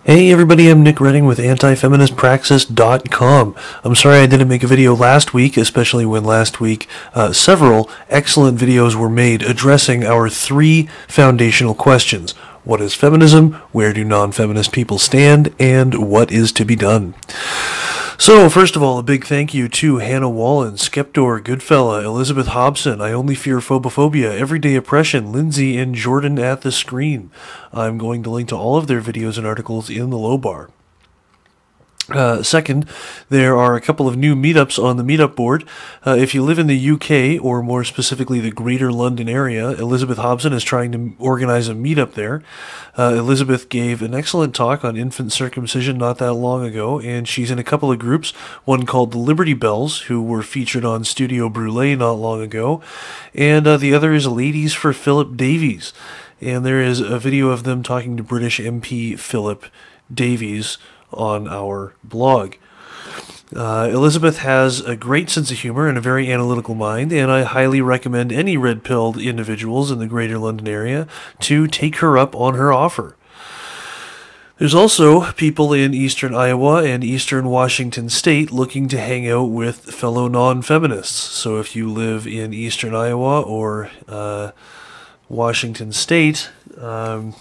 Hey everybody, I'm Nick Redding with Anti-Feministpraxis.com. I'm sorry I didn't make a video last week, especially when last week several excellent videos were made addressing our three foundational questions. What is feminism? Where do non-feminist people stand? And what is to be done? So, first of all, a big thank you to Hannah Wallen, Skeptorr, Goodfella, Elizabeth Hobson, Ionlyfearphobophobia, Everyday Oppression, Lindsay, and Jordan at the screen. I'm going to link to all of their videos and articles in the low bar. Second, there are a couple of new meetups on the meetup board. If you live in the UK, or more specifically the Greater London area, Elizabeth Hobson is trying to organize a meetup there. Elizabeth gave an excellent talk on infant circumcision not that long ago, and she's in a couple of groups, one called the Liberty Bells, who were featured on Studio Brûlée not long ago, and the other is Ladies for Philip Davies. And there is a video of them talking to British MP Philip Davies on our blog. Elizabeth has a great sense of humor and a very analytical mind, and I highly recommend any red-pilled individuals in the Greater London area to take her up on her offer. There's also people in eastern Iowa and eastern Washington state looking to hang out with fellow non-feminists. So if you live in eastern Iowa or Washington state, go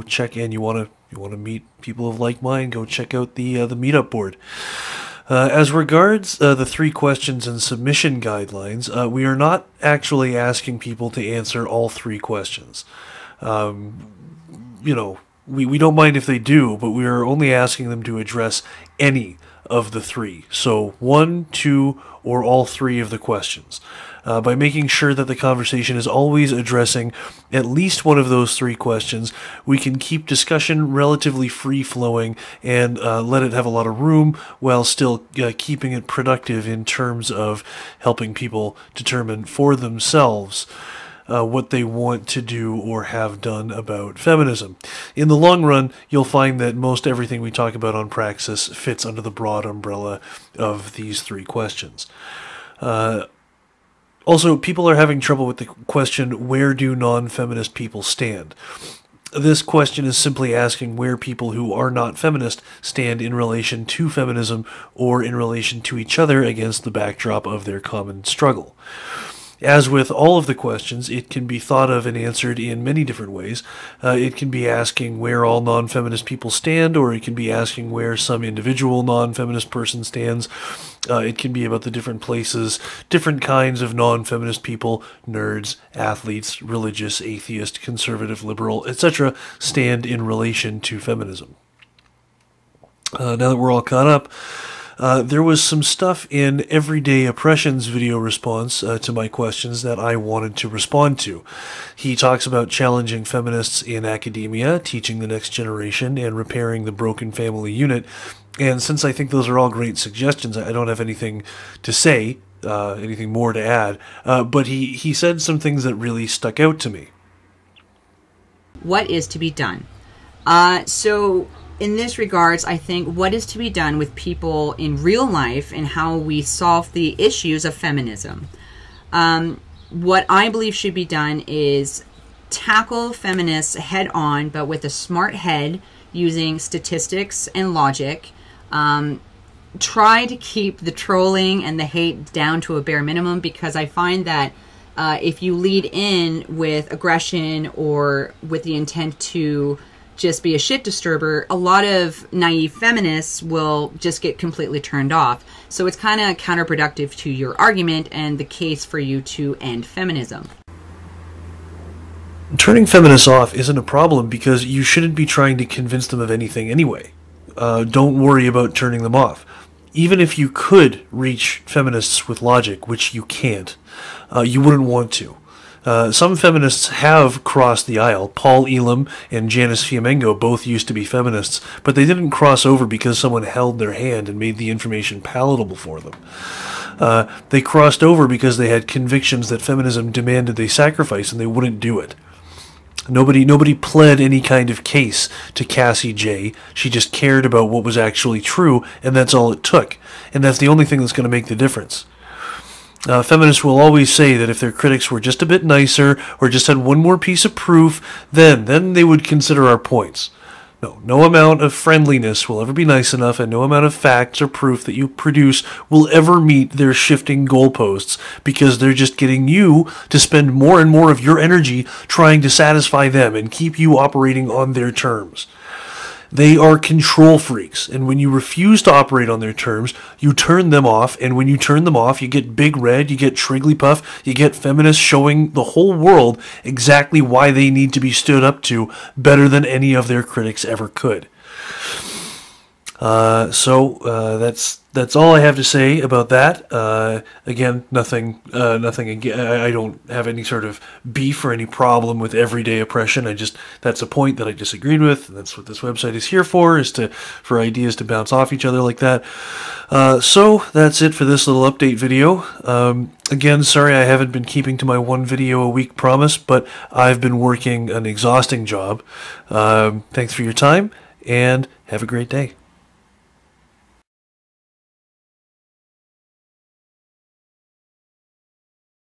check in. You want to meet people of like mind, go check out the meetup board. As regards the three questions and submission guidelines, we are not actually asking people to answer all three questions. We don't mind if they do, but we are only asking them to address any of the three. So 1, 2, or all three of the questions. By making sure that the conversation is always addressing at least one of those three questions, we can keep discussion relatively free-flowing and let it have a lot of room while still keeping it productive in terms of helping people determine for themselves what they want to do or have done about feminism. In the long run, you'll find that most everything we talk about on Praxis fits under the broad umbrella of these three questions. Also, people are having trouble with the question, where do non-feminist people stand? This question is simply asking where people who are not feminist stand in relation to feminism or in relation to each other against the backdrop of their common struggle. As with all of the questions, it can be thought of and answered in many different ways. It can be asking where all non-feminist people stand, or it can be asking where some individual non-feminist person stands. It can be about the different places, different kinds of non-feminist people, nerds, athletes, religious, atheist, conservative, liberal, etc., stand in relation to feminism. Now that we're all caught up, there was some stuff in Everyday Oppression's video response to my questions that I wanted to respond to. He talks about challenging feminists in academia, teaching the next generation, and repairing the broken family unit. And since I think those are all great suggestions, I don't have anything to say, anything more to add. But he said some things that really stuck out to me. What is to be done? In this regards, I think what is to be done with people in real life and how we solve the issues of feminism. What I believe should be done is tackle feminists head on, but with a smart head, using statistics and logic. Try to keep the trolling and the hate down to a bare minimum, because I find that if you lead in with aggression or with the intent to just be a shit disturber, a lot of naive feminists will just get completely turned off. So it's kind of counterproductive to your argument and the case for you to end feminism. Turning feminists off isn't a problem because you shouldn't be trying to convince them of anything anyway. Don't worry about turning them off. Even if you could reach feminists with logic, which you can't, you wouldn't want to. Some feminists have crossed the aisle. Paul Elam and Janice Fiamengo both used to be feminists, but they didn't cross over because someone held their hand and made the information palatable for them. They crossed over because they had convictions that feminism demanded they sacrifice, and they wouldn't do it. Nobody pled any kind of case to Cassie J. She just cared about what was actually true, and that's all it took. And that's the only thing that's going to make the difference. Feminists will always say that if their critics were just a bit nicer or just had one more piece of proof, then they would consider our points. No amount of friendliness will ever be nice enough, and no amount of facts or proof that you produce will ever meet their shifting goalposts, because they're just getting you to spend more and more of your energy trying to satisfy them and keep you operating on their terms. They are control freaks, and when you refuse to operate on their terms, you turn them off, and when you turn them off, you get Big Red, you get Shrigglypuff, you get feminists showing the whole world exactly why they need to be stood up to better than any of their critics ever could. That's all I have to say about that. Again, nothing. I don't have any sort of beef or any problem with everyday oppression. That's a point that I disagreed with, and that's what this website is here for, for ideas to bounce off each other like that. So that's it for this little update video. Again, sorry I haven't been keeping to my 1 video a week promise, but I've been working an exhausting job. Thanks for your time, and have a great day.